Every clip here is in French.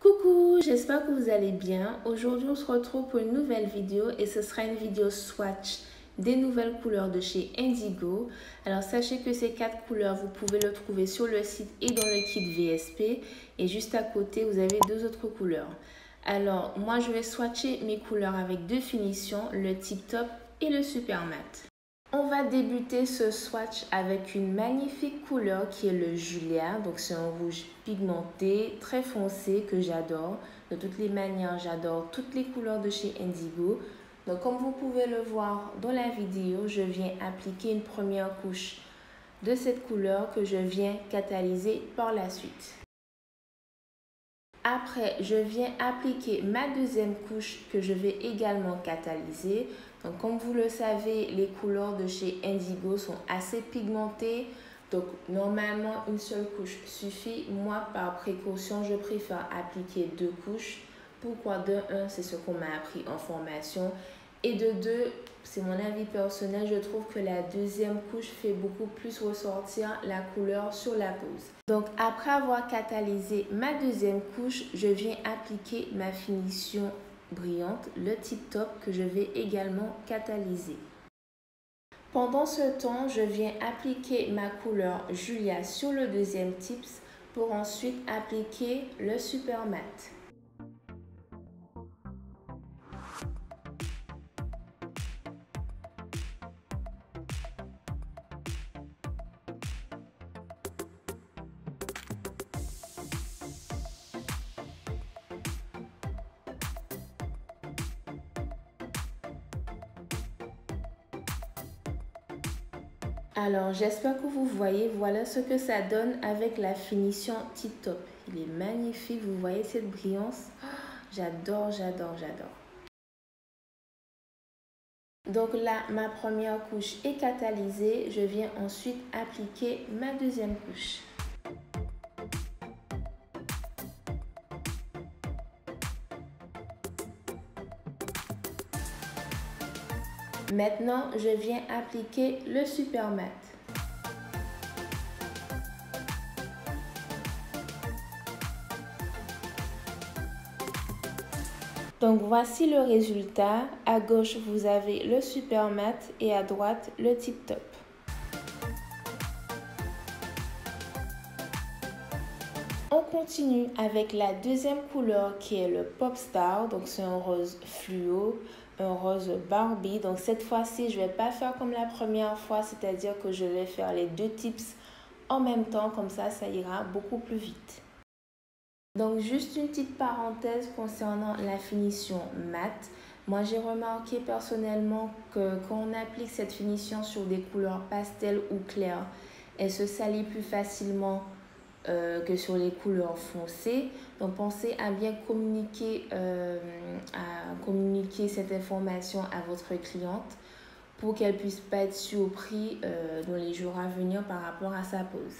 Coucou, j'espère que vous allez bien. Aujourd'hui, on se retrouve pour une nouvelle vidéo et ce sera une vidéo swatch des nouvelles couleurs de chez Indigo. Alors, sachez que ces 4 couleurs, vous pouvez le trouver sur le site et dans le kit VSP. Et juste à côté, vous avez 2 autres couleurs. Alors, moi, je vais swatcher mes couleurs avec 2 finitions, le Tip Top et le Super Matte. On va débuter ce swatch avec une magnifique couleur qui est le Julia. Donc c'est un rouge pigmenté, très foncé que j'adore. De toutes les manières, j'adore toutes les couleurs de chez Indigo. Donc comme vous pouvez le voir dans la vidéo, je viens appliquer une première couche de cette couleur que je viens catalyser par la suite. Après, je viens appliquer ma deuxième couche que je vais également catalyser. Donc, comme vous le savez, les couleurs de chez Indigo sont assez pigmentées. Donc, normalement, une seule couche suffit. Moi, par précaution, je préfère appliquer 2 couches. Pourquoi? De 1, c'est ce qu'on m'a appris en formation. Et de 2, c'est mon avis personnel, je trouve que la deuxième couche fait beaucoup plus ressortir la couleur sur la pose. Donc après avoir catalysé ma deuxième couche, je viens appliquer ma finition brillante, le Tip Top que je vais également catalyser. Pendant ce temps, je viens appliquer ma couleur Julia sur le deuxième tips pour ensuite appliquer le Super Matte. Alors, j'espère que vous voyez, voilà ce que ça donne avec la finition Tip Top. Il est magnifique, vous voyez cette brillance? J'adore, j'adore, j'adore. Donc là, ma première couche est catalysée. Je viens ensuite appliquer ma deuxième couche. Maintenant, je viens appliquer le Super Matte. Donc voici le résultat. À gauche, vous avez le Super Matte et à droite, le Tip Top. On continue avec la deuxième couleur qui est le Pop Star. Donc c'est un rose fluo, un rose Barbie. Donc cette fois-ci, je ne vais pas faire comme la première fois, c'est-à-dire que je vais faire les 2 tips en même temps. Comme ça ira beaucoup plus vite. Donc juste une petite parenthèse concernant la finition matte. Moi j'ai remarqué personnellement que quand on applique cette finition sur des couleurs pastel ou claires, elle se salit plus facilement que sur les couleurs foncées. Donc pensez à bien communiquer cette information à votre cliente pour qu'elle puisse pas être surprise dans les jours à venir par rapport à sa pose.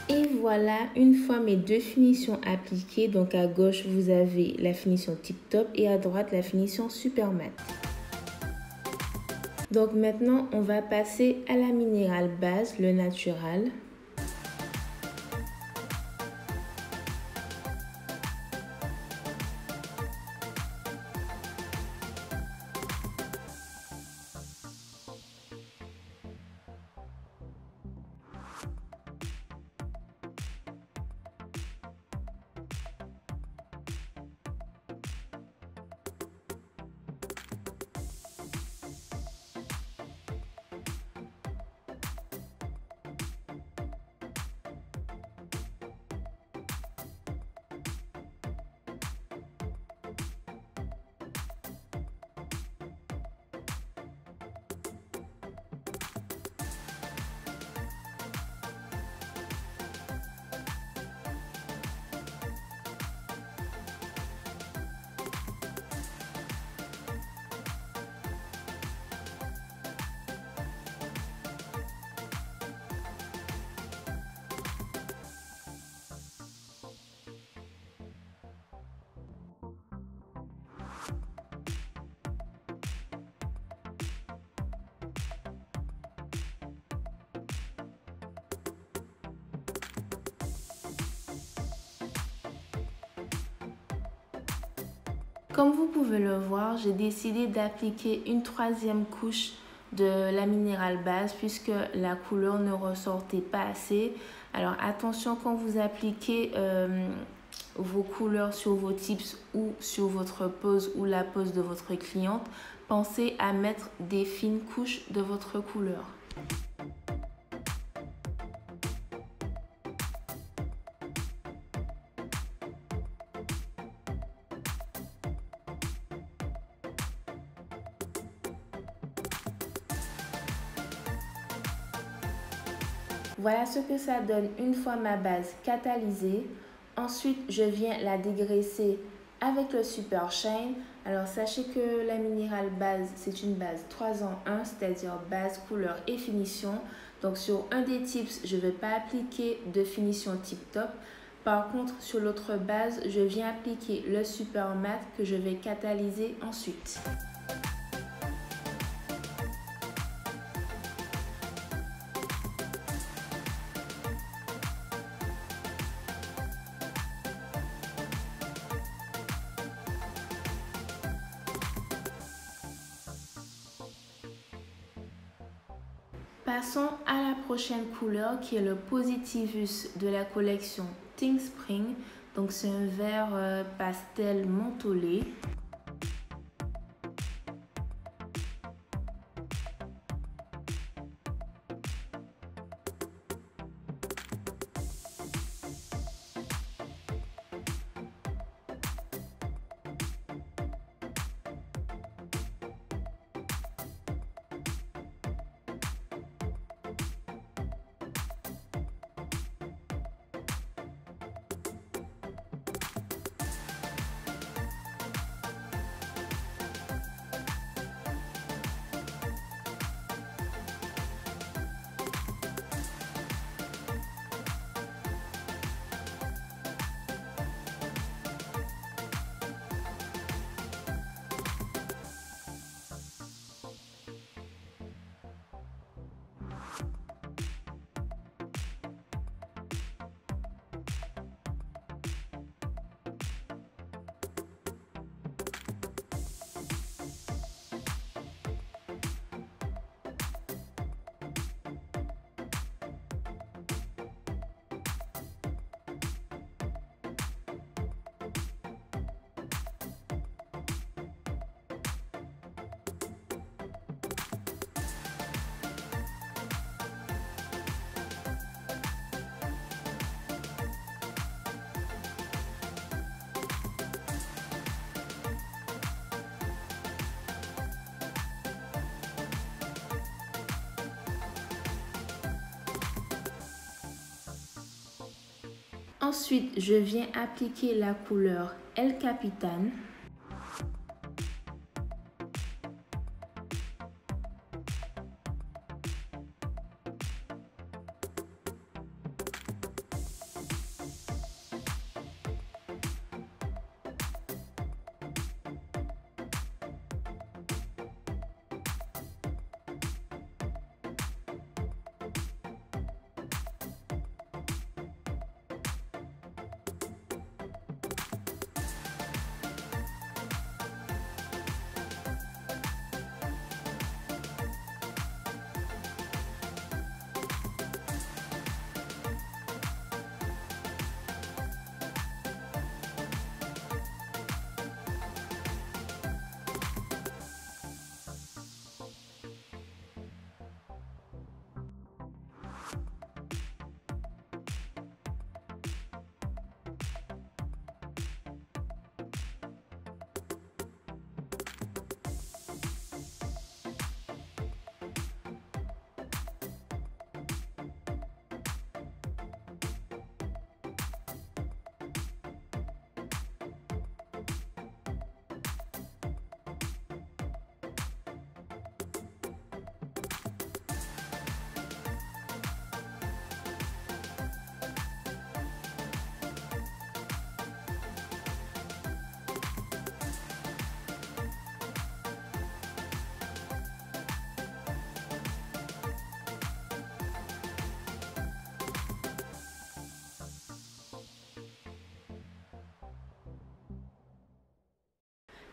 Et voilà, une fois mes 2 finitions appliquées, donc à gauche vous avez la finition Tip Top et à droite la finition Super Matte. Donc maintenant on va passer à la minérale base, le naturel. Comme vous pouvez le voir, j'ai décidé d'appliquer une troisième couche de la minérale base puisque la couleur ne ressortait pas assez. Alors attention quand vous appliquez vos couleurs sur vos tips ou sur votre pose ou la pose de votre cliente, pensez à mettre des fines couches de votre couleur. Voilà ce que ça donne une fois ma base catalysée. Ensuite, je viens la dégraisser avec le Super Shine. Alors, sachez que la minérale base, c'est une base 3 en 1, c'est-à-dire base, couleur et finition. Donc, sur un des tips, je ne vais pas appliquer de finition tip top. Par contre, sur l'autre base, je viens appliquer le Super Matte que je vais catalyser ensuite. Passons à la prochaine couleur qui est le Positivus de la collection Think Spring. Donc c'est un vert pastel mentholé. Ensuite, je viens appliquer la couleur El Capitan.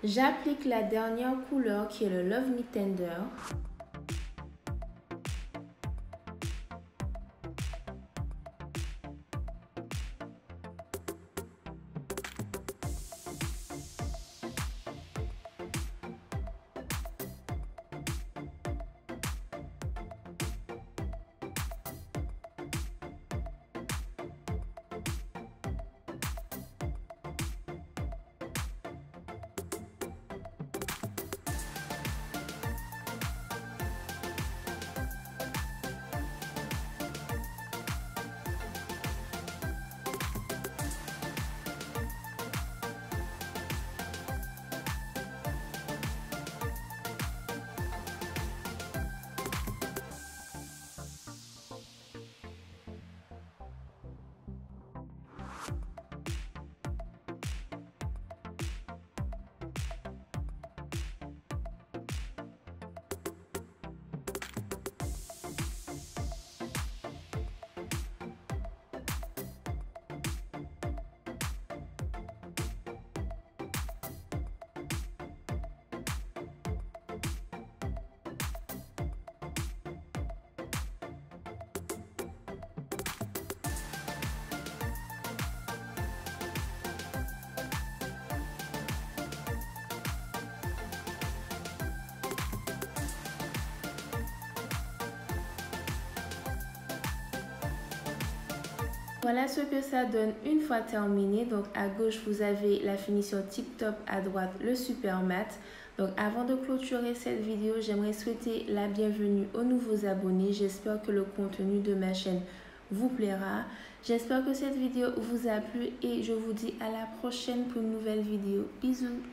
J'applique la dernière couleur qui est le Love Me Tender. Voilà ce que ça donne une fois terminé. Donc à gauche, vous avez la finition tip top, à droite le super mat. Donc avant de clôturer cette vidéo, j'aimerais souhaiter la bienvenue aux nouveaux abonnés. J'espère que le contenu de ma chaîne vous plaira. J'espère que cette vidéo vous a plu et je vous dis à la prochaine pour une nouvelle vidéo. Bisous!